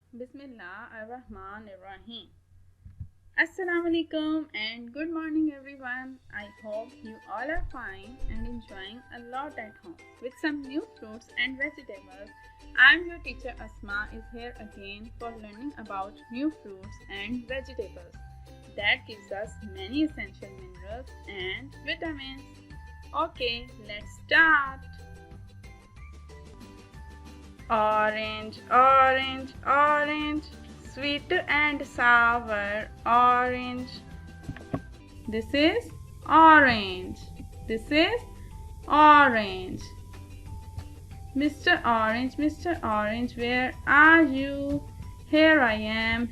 Bismillahirrahmanirrahim. Assalamualaikum and good morning everyone. I hope you all are fine and enjoying a lot at home with some new fruits and vegetables. I'm your teacher Asma is here again for learning about new fruits and vegetables that gives us many essential minerals and vitamins. Okay, let's start. Orange, orange, orange, sweet and sour orange. This is orange. This is orange. Mr. Orange, where are you? Here I am,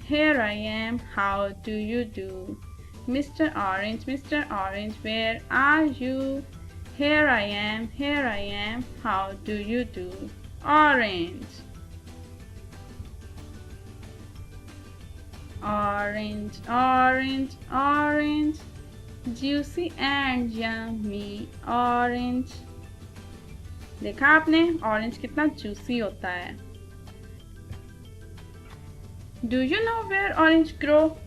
how do you do? Mr. Orange, where are you? Here I am, how do you do? Orange, orange, orange, orange, juicy and yummy orange. देखा आपने orange कितना juicy होता है. Do you know where orange grow?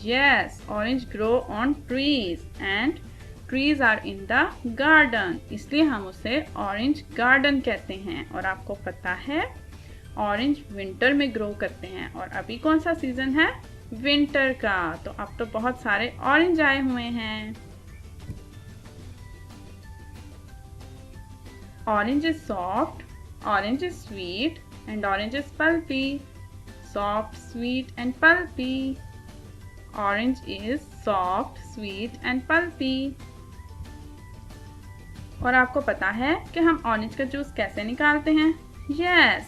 Yes, orange grow on trees and trees are in the garden. इसलिए हम उसे orange garden कहते हैं. और आपको पता है ऑरेंज विंटर में ग्रो करते हैं और अभी कौन सा सीजन है? विंटर का. तो अब तो बहुत सारे ऑरेंज आए हुए हैं. Orange is soft, orange is sweet and orange is pulpy. Soft, sweet and pulpy. Orange is soft, sweet and pulpy. और आपको पता है कि हम ऑरेंज का जूस कैसे निकालते हैं? Yes,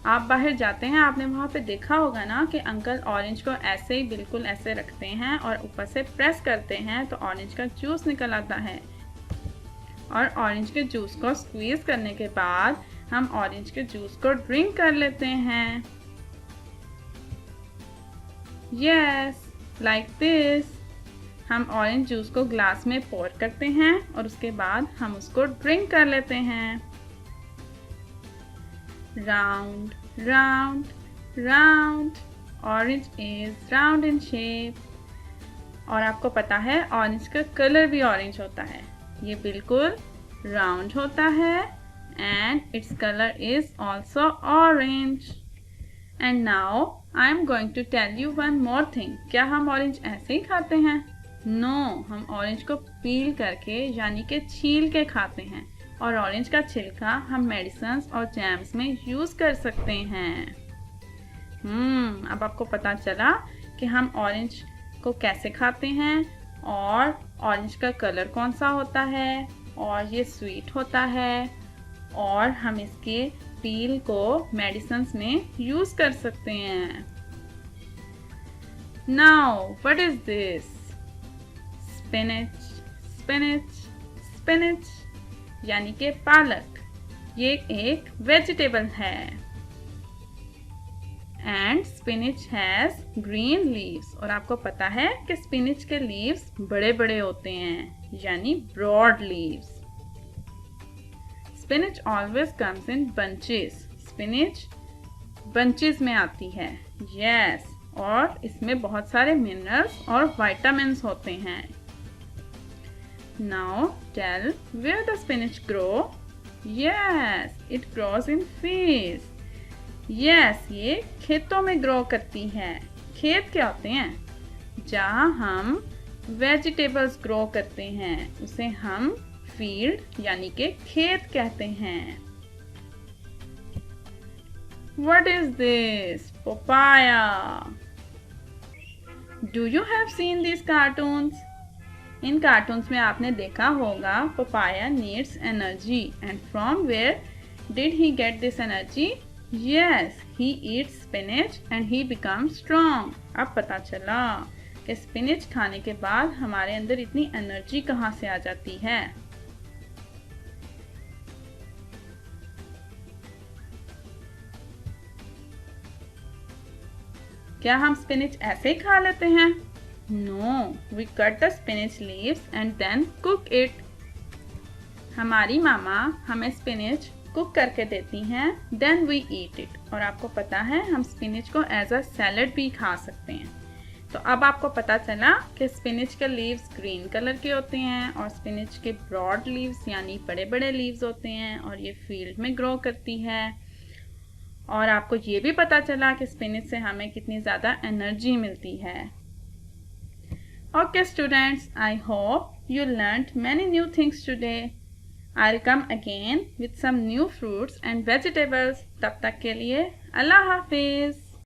आप बाहर जाते हैं, आपने वहाँ पे देखा होगा ना कि अंकल ऑरेंज को ऐसे ही बिल्कुल ऐसे रखते हैं और ऊपर से प्रेस करते हैं तो ऑरेंज का जूस निकल आता है. और ऑरेंज के जूस को स्क्वीज करने के बाद हम ऑरेंज के जूस को ड्रिंक कर लेते हैं. Yes, like this. हम ऑरेंज जूस को ग्लास में पोर करते हैं और उसके बाद हम उसको ड्रिंक कर लेते हैं. Round, round, round. Orange is round in shape. और आपको पता है ऑरेंज का कलर भी ऑरेंज होता है. ये बिल्कुल राउंड होता है and its color is also orange. And now I am going to tell you one more thing. क्या हम ऑरेंज ऐसे ही खाते हैं? No, हम ऑरेंज को पील करके यानी कि छील के खाते हैं. और ऑरेंज का छिलका हम मेडिसिन्स और जैम्स में यूज कर सकते हैं. अब आपको पता चला कि हम ऑरेंज को कैसे खाते हैं और ऑरेंज का कलर कौन सा होता है और ये स्वीट होता है और हम इसके पील को मेडिसिन्स में यूज कर सकते हैं. Now what is this? Spinach, spinach, spinach यानी कि पालक. ये एक वेजिटेबल है. And spinach has green leaves. और आपको पता है कि स्पिनच के लीव्स बड़े बड़े होते हैं यानी broad leaves. Spinach always comes in bunches. Spinach bunches में आती है. यस, और इसमें बहुत सारे मिनरल्स और विटामिन्स होते हैं. Now tell where the spinach grow. Yes, it grows in fields. Yes, ये खेतों में ग्रो करती है. खेत क्या होते हैं? जहाँ हम वेजिटेबल्स ग्रो करते हैं उसे हम फील्ड यानी कि खेत कहते हैं. What is this? Papaya. Do you have seen these cartoons? In cartoons में आपने देखा होगा papaya needs energy. And from where did he get this energy? Yes, he eats spinach and he becomes strong. अब पता चला कि spinach खाने के बाद हमारे अंदर इतनी एनर्जी कहाँ से आ जाती है. क्या हम स्पिनच ऐसे ही खा लेते हैं? No, we cut the spinach leaves and then cook it. हमारी मामा हमें स्पिनच कुक करके देती हैं, देन वी ईट इट। और आपको पता है हम स्पिनच को एज अ सैलड भी खा सकते हैं। तो अब आपको पता चला कि स्पिनच के लीव्स ग्रीन कलर के होते हैं और स्पिनच के ब्रॉड लीव्स यानी बड़े बड़े लीव्स होते हैं और ये फील्ड में ग्रो करती है। और आपको ये भी पता चला कि स्पिनच से हमें कितनी ज़्यादा एनर्जी मिलती है। Okay students, I hope you learned many new things today. I'll come again with some new fruits and vegetables. तब तक के लिए अल्लाह हाफिज़।